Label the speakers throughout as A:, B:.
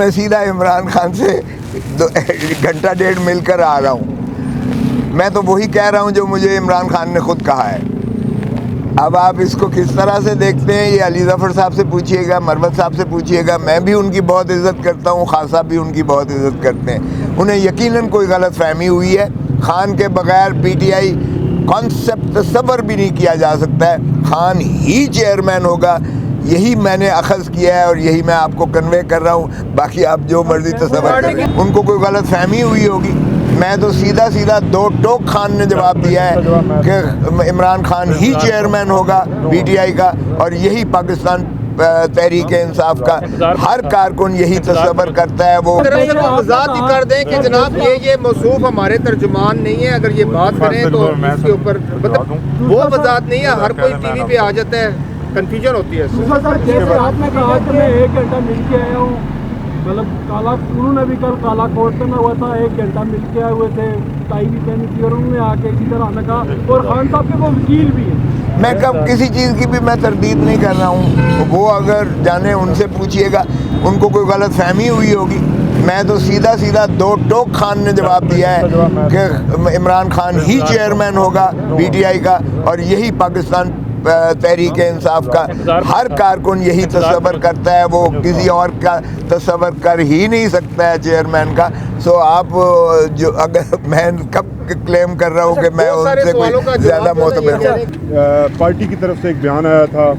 A: میں سیدھا عمران خان سے گھنٹہ ڈیڑھ مل کر آ رہا ہوں. میں تو وہی کہہ رہا ہوں جو مجھے عمران خان نے خود کہا ہے. اب آپ اس کو کس طرح سے دیکھتے ہیں یہ علی ظفر صاحب سے پوچھیے گا, مروت صاحب سے پوچھیے گا. میں بھی ان کی بہت عزت کرتا ہوں, خان صاحب بھی ان کی بہت عزت کرتے ہیں. انہیں یقیناً کوئی غلط فہمی ہوئی ہے. خان کے بغیر پی ٹی آئی کانسیپٹ تصور بھی نہیں کیا جا سکتا ہے. خان ہی چیئرمین ہوگا, یہی میں نے اخذ کیا ہے اور یہی میں آپ کو کنوے کر رہا ہوں. باقی آپ جو مرضی تصور کریں. ان کو کوئی غلط فہمی ہوئی ہوگی. میں تو سیدھا دو ٹوک خان نے جواب دیا ہے کہ عمران خان ہی چیئرمین ہوگا پی ٹی آئی کا, اور یہی پاکستان تحریک انصاف کا ہر کارکن یہی تصور کرتا ہے. وہ
B: وضاحت ہی کر دیں کہ جناب یہ موصوف ہمارے ترجمان نہیں ہے. اگر یہ بات کریں تو اس کے اوپر مطلب وہ وضاحت نہیں ہے. ہر کوئی ٹی وی پہ آ جاتا ہے, کنفیوژن ہوتی ہے.
C: جیسے آپ نے کہا کہ میں 1 گھنٹہ مل کے آیا ہوں, مطلب انہوں نے بھی کل کالا کوٹ میں ہوا تھا, 1 گھنٹہ مل کے آئے ہوئے تھے, ٹائی بھی پہنی تھی, اور انہوں نے آ کے اسی طرح آنے کا. اور خان صاحب کے وہ وکیل بھی ہیں.
A: میں کب کسی چیز کی بھی میں تردید نہیں کر رہا ہوں. وہ اگر جانے ان سے پوچھیے گا, ان کو کوئی غلط فہمی ہوئی ہوگی. میں تو سیدھا دو ٹوک خان نے جواب دیا ہے کہ عمران خان ہی چیئرمین ہوگا پی ٹی آئی کا, اور یہی پاکستان تحریک انصاف کا ہر کارکن یہی تصور کرتا ہے. وہ کسی اور کا تصور کر ہی نہیں سکتا ہے چیئرمین کا. سو آپ جو اگر میں کب کلیم کر رہا ہوں کہ میں ان سے کوئی زیادہ معتبر ہوں.
D: پارٹی کی طرف سے ایک بیان آیا تھا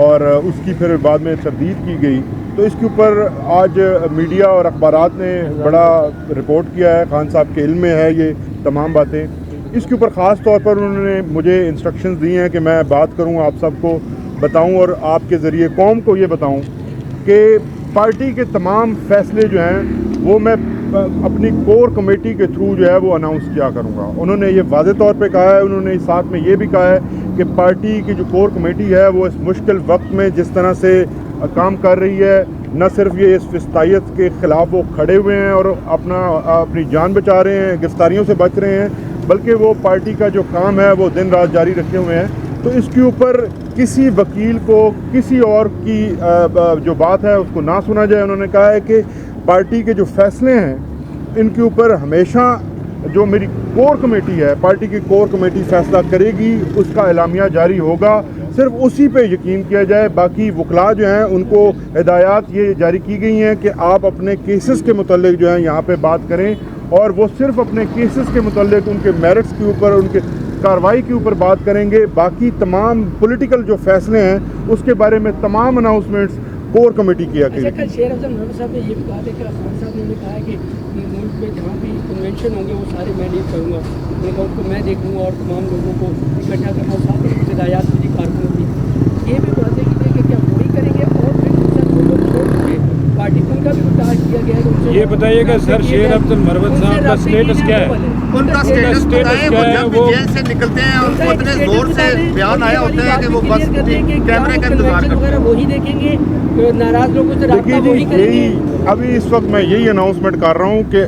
D: اور اس کی پھر بعد میں تردید کی گئی, تو اس کے اوپر آج میڈیا اور اخبارات نے بڑا رپورٹ کیا ہے. خان صاحب کے علم میں ہے یہ تمام باتیں. اس کے اوپر خاص طور پر انہوں نے مجھے انسٹرکشنز دی ہیں کہ میں بات کروں, آپ سب کو بتاؤں اور آپ کے ذریعے قوم کو یہ بتاؤں کہ پارٹی کے تمام فیصلے جو ہیں وہ میں اپنی کور کمیٹی کے تھرو جو ہے وہ اناؤنس کیا کروں گا. انہوں نے یہ واضح طور پہ کہا ہے. انہوں نے ساتھ میں یہ بھی کہا ہے کہ پارٹی کی جو کور کمیٹی ہے وہ اس مشکل وقت میں جس طرح سے کام کر رہی ہے, نہ صرف یہ اس فسطائیت کے خلاف وہ کھڑے ہوئے ہیں اور اپنی جان بچا رہے ہیں, گرفتاریوں سے بچ رہے ہیں, بلکہ وہ پارٹی کا جو کام ہے وہ دن رات جاری رکھے ہوئے ہیں. تو اس کے اوپر کسی وکیل کو کسی اور کی جو بات ہے اس کو نہ سنا جائے. انہوں نے کہا ہے کہ پارٹی کے جو فیصلے ہیں ان کے اوپر ہمیشہ جو میری کور کمیٹی ہے, پارٹی کی کور کمیٹی فیصلہ کرے گی, اس کا اعلامیہ جاری ہوگا, صرف اسی پہ یقین کیا جائے. باقی وکلاء جو ہیں ان کو ہدایات یہ جاری کی گئی ہیں کہ آپ اپنے کیسز کے متعلق جو ہیں یہاں پہ بات کریں, اور وہ صرف اپنے کیسز کے متعلق ان کے میرٹس کے اوپر, ان کے کارروائی کے اوپر بات کریں گے. باقی تمام پولیٹیکل جو فیصلے ہیں اس کے بارے میں تمام اناؤنسمنٹس کور کمیٹی کیا گئی.
C: شیر افضل مروت صاحب نے یہ بھی کہا تھا کہ خان صاحب نے کہا ہے کہ ملک میں جہاں بھی کنونشن ہوں گے وہ سارے میں لیڈ کروں گا, ان کو میں دیکھوں گا اور تمام لوگوں کو اکٹھا کرنا, ساتھ ہی ہدایات مجھے کارکنوں کی. یہ بھی بات ہے کہ کیا وہی کریں گے اور پھر دوسرے لوگوں کو چھوڑ کے پارٹی کو ان کا بھی ٹارگٹ کیا گیا ہے.
E: یہ بتائیے گا سر, شیر افضل مروت صاحب کا اسٹیٹس کیا ہے؟
B: ان کا اسٹیٹس بتائیں. وہ جب بھی جیل سے نکلتے ہیں اور وہ اتنے زور سے بیان آیا ہوتا ہے کہ وہ بس کیمرے کا انتظار کرتے ہیں.
C: وہی دیکھیں گے, ناراض لوگوں سے رابطہ وہی کریں گے.
D: ابھی اس وقت میں یہی اناؤنسمنٹ کر رہا ہوں کہ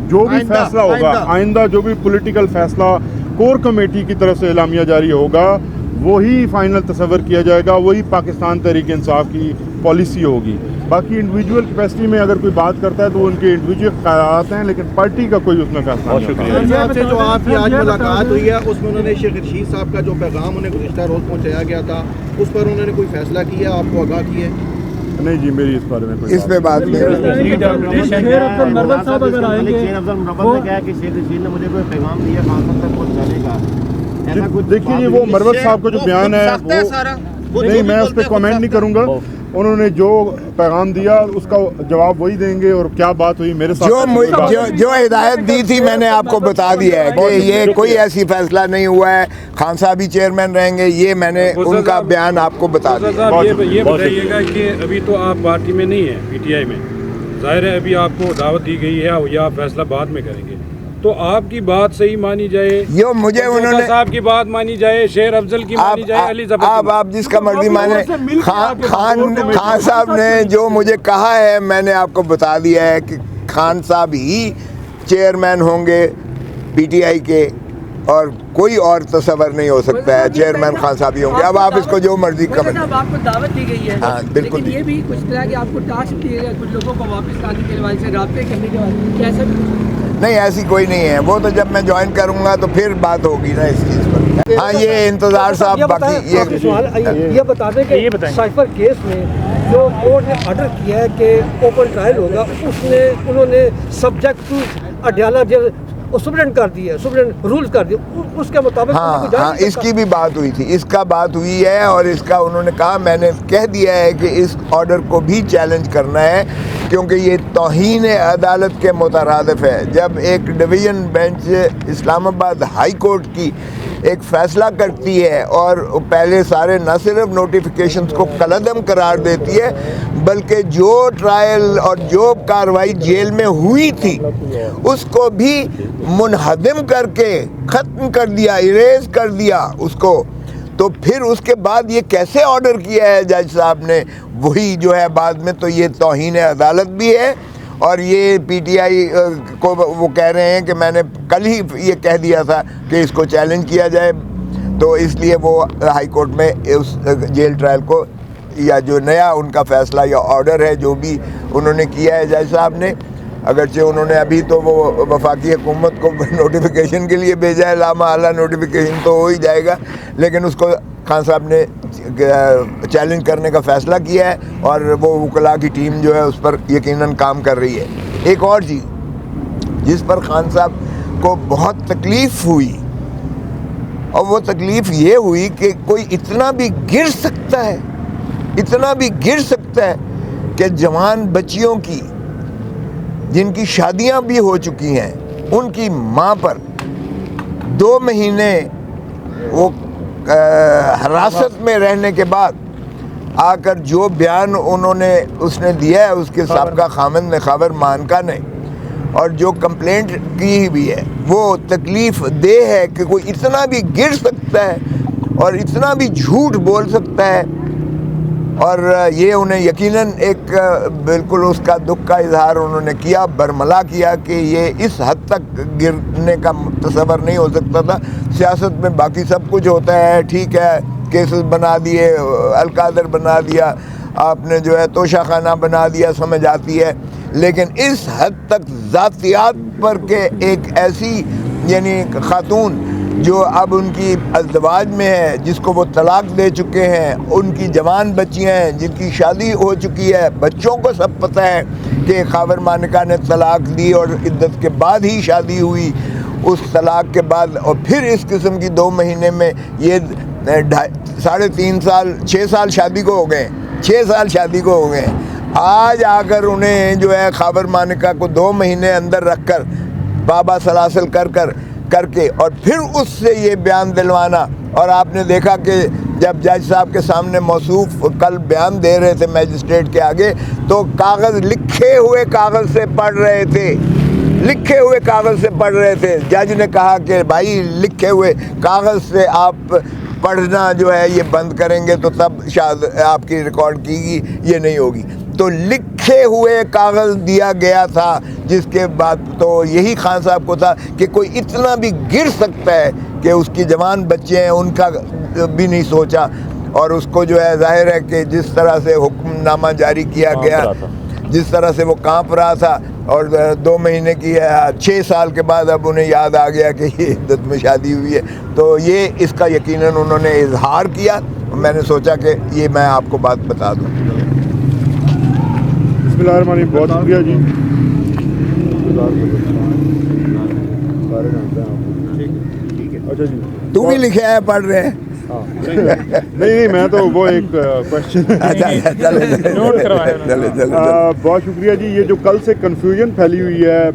D: جو بھی فیصلہ ہوگا آئندہ, جو بھی پولیٹیکل فیصلہ کور کمیٹی کی طرف سے اعلامیہ جاری ہوگا وہی فائنل تصور کیا جائے گا, وہی پاکستان تحریک انصاف کی پالیسی ہوگی. باقی انڈیویجول کیپیسٹی میں اگر کوئی بات کرتا ہے تو ان کے انڈیویجول خیالات ہیں, لیکن پارٹی کا کوئی اس میں فیصلہ نہیں.
B: صاحب سے جو آپ کی آج ملاقات ہوئی ہے اس میں انہوں نے شیخ رشید صاحب کا جو پیغام انہیں گزشتہ روز پہنچایا گیا تھا اس پر انہوں نے کوئی فیصلہ کیا, آپ کو آگاہ کیا ہے؟
D: نہیں جی, میری اس بارے میں
A: اس پہ بات نہیں.
C: شیر افضل مروت صاحب اگر آئیں گے,
F: شیر افضل مروت نے کہا کہ شیخ رشید نے مجھے کوئی پیغام دیا خان صاحب تک پہنچانے کا.
D: دیکھیے جی, وہ مروت صاحب کا جو بیان ہے وہ نہیں, میں اس پہ کامنٹ نہیں کروں گا. انہوں نے جو پیغام دیا اس کا جواب وہی دیں گے, اور کیا بات ہوئی میرے ساتھ
A: جو ہدایت دی تھی میں نے آپ کو بتا دیا ہے کہ یہ کوئی ایسی فیصلہ نہیں ہوا ہے, خان صاحب ہی چیئرمین رہیں گے. یہ میں نے ان کا بیان آپ کو بتا دیا.
E: یہ بتائیے گا کہ ابھی تو آپ پارٹی میں نہیں ہیں, پی ٹی آئی میں, ظاہر ہے ابھی آپ کو دعوت دی گئی ہے یا فیصلہ بعد میں کریں گے, تو آپ کی بات صحیح مانی جائے,
A: مجھے انہوں نے
E: صاحب کی بات مانی جائے, شیر افضل کی مانی جائے, علی ظفر
A: آپ جس کا مرضی مانے. خان صاحب نے جو مجھے کہا ہے میں نے آپ کو بتا دیا ہے کہ خان صاحب ہی چیئرمین ہوں گے پی ٹی آئی کے, اور کوئی اور تصور نہیں ہو سکتا ہے چیئرمین خان صاحب ہی ہوں گے. اب آپ اس کو جو مرضی کمنٹ.
C: آپ کو دعوت دی گئی ہے,
A: ہاں بالکل.
C: لیکن یہ بھی کچھ طرح کہ آپ کو ٹاسک دیے گئے کچھ لوگوں کو واپس لانے کے حوالے سے رابطے کرنے کے حوالے سے, ایسا بھی
A: نہیں ایسی کوئی نہیں ہے, وہ تو جب میں جوائن کروں گا تو پھر بات ہوگی نا اس چیز پر. ہاں یہ انتظار صاحب باقی
C: یہ بتا دیں کہ سائفر کیس میں جو کورٹ نے آرڈر کیا ہے کہ اوپن ٹرائل ہوگا, انہوں نے سبجیکٹ ٹو اڈیالہ جیل سپرنٹ کر دیا, سپرنٹ رولز کر دیا, اس کے مطابق.
A: ہاں اس کی بھی بات ہوئی تھی, اس کا بات ہوئی ہے, اور اس کا انہوں نے کہا میں نے کہہ دیا ہے کہ اس آرڈر کو بھی چیلنج کرنا ہے کیونکہ یہ توہین عدالت کے مترادف ہے. جب ایک ڈویژن بینچ اسلام آباد ہائی کورٹ کی ایک فیصلہ کرتی ہے اور پہلے سارے نہ صرف نوٹیفیکیشنز کو کالعدم قرار دیتی ہے بلکہ جو ٹرائل اور جو کارروائی جیل میں ہوئی تھی اس کو بھی منہدم کر کے ختم کر دیا, اریز کر دیا اس کو, تو پھر اس کے بعد یہ کیسے آرڈر کیا ہے جج صاحب نے, وہی جو ہے بعد میں, تو یہ توہین عدالت بھی ہے. اور یہ پی ٹی آئی کو وہ کہہ رہے ہیں کہ میں نے کل ہی یہ کہہ دیا تھا کہ اس کو چیلنج کیا جائے, تو اس لیے وہ ہائی کورٹ میں اس جیل ٹرائل کو یا جو نیا ان کا فیصلہ یا آرڈر ہے جو بھی انہوں نے کیا ہے جج صاحب نے, اگرچہ انہوں نے ابھی تو وہ وفاقی حکومت کو نوٹیفیکیشن کے لیے بھیجا ہے, لامحالہ نوٹیفیکیشن تو ہو ہی جائے گا, لیکن اس کو خان صاحب نے چیلنج کرنے کا فیصلہ کیا ہے اور وہ وکلاء کی ٹیم جو ہے اس پر یقیناً کام کر رہی ہے. ایک اور چیز جس پر خان صاحب کو بہت تکلیف ہوئی, اور وہ تکلیف یہ ہوئی کہ کوئی اتنا بھی گر سکتا ہے, اتنا بھی گر سکتا ہے کہ جوان بچیوں کی جن کی شادیاں بھی ہو چکی ہیں ان کی ماں پر 2 مہینے وہ حراست میں رہنے کے بعد آ کر جو بیان اس نے دیا ہے اس کے سابقہ خامند نے, خاور مانکا نے, اور جو کمپلینٹ کی بھی ہے وہ تکلیف دہ ہے کہ کوئی اتنا بھی گر سکتا ہے اور اتنا بھی جھوٹ بول سکتا ہے. اور یہ انہیں یقیناً ایک بالکل اس کا دکھ کا اظہار انہوں نے کیا, برملا کیا کہ یہ اس حد تک گرنے کا تصور نہیں ہو سکتا تھا. سیاست میں باقی سب کچھ ہوتا ہے, ٹھیک ہے, کیسز بنا دیے, القادر بنا دیا, آپ نے جو ہے توشہ خانہ بنا دیا, سمجھ آتی ہے, لیکن اس حد تک ذاتیات پر کہ ایک ایسی یعنی خاتون جو اب ان کی ازدواج میں ہے, جس کو وہ طلاق دے چکے ہیں, ان کی جوان بچیاں ہیں جن کی شادی ہو چکی ہے, بچوں کو سب پتہ ہے کہ خاور مانکا نے طلاق دی اور عدت کے بعد ہی شادی ہوئی, اس طلاق کے بعد, اور پھر اس قسم کی 2 مہینے میں یہ 3.5 سال 6 سال شادی کو ہو گئے, 6 سال شادی کو ہو گئے. آج آ کر انہیں جو ہے خاور مانکا کو 2 مہینے اندر رکھ کر بابا سلاسل کر کے اور پھر اس سے یہ بیان دلوانا. اور آپ نے دیکھا کہ جب جج صاحب کے سامنے موصوف کل بیان دے رہے تھے میجسٹریٹ کے آگے, تو کاغذ لکھے ہوئے کاغذ سے پڑھ رہے تھے, لکھے ہوئے کاغذ سے پڑھ رہے تھے. جج نے کہا کہ بھائی لکھے ہوئے کاغذ سے آپ پڑھنا جو ہے یہ بند کریں گے تو تب شاید آپ کی ریکارڈ کی گی, یہ نہیں ہوگی. تو لکھے ہوئے کاغذ دیا گیا تھا, جس کے بعد تو یہی خان صاحب کو تھا کہ کوئی اتنا بھی گر سکتا ہے کہ اس کی جوان بچے ہیں ان کا بھی نہیں سوچا. اور اس کو جو ہے ظاہر ہے کہ جس طرح سے حکم نامہ جاری کیا گیا, جس طرح سے وہ کانپ رہا تھا, اور 2 مہینے کی 6 سال کے بعد اب انہیں یاد آ گیا کہ یہ عدت میں شادی ہوئی ہے, تو یہ اس کا یقیناً انہوں نے اظہار کیا. میں نے سوچا کہ یہ میں آپ کو بات بتا دوں.
D: بسم اللہ الرحمن الرحیم. بہت شکریہ جی. اچھا جی,
A: تو بھی لکھے ہیں, پڑھ رہے ہیں؟
D: نہیں میں تو وہ ایک کوشچن. بہت شکریہ جی. یہ جو کل سے کنفیوژن پھیلی ہوئی ہے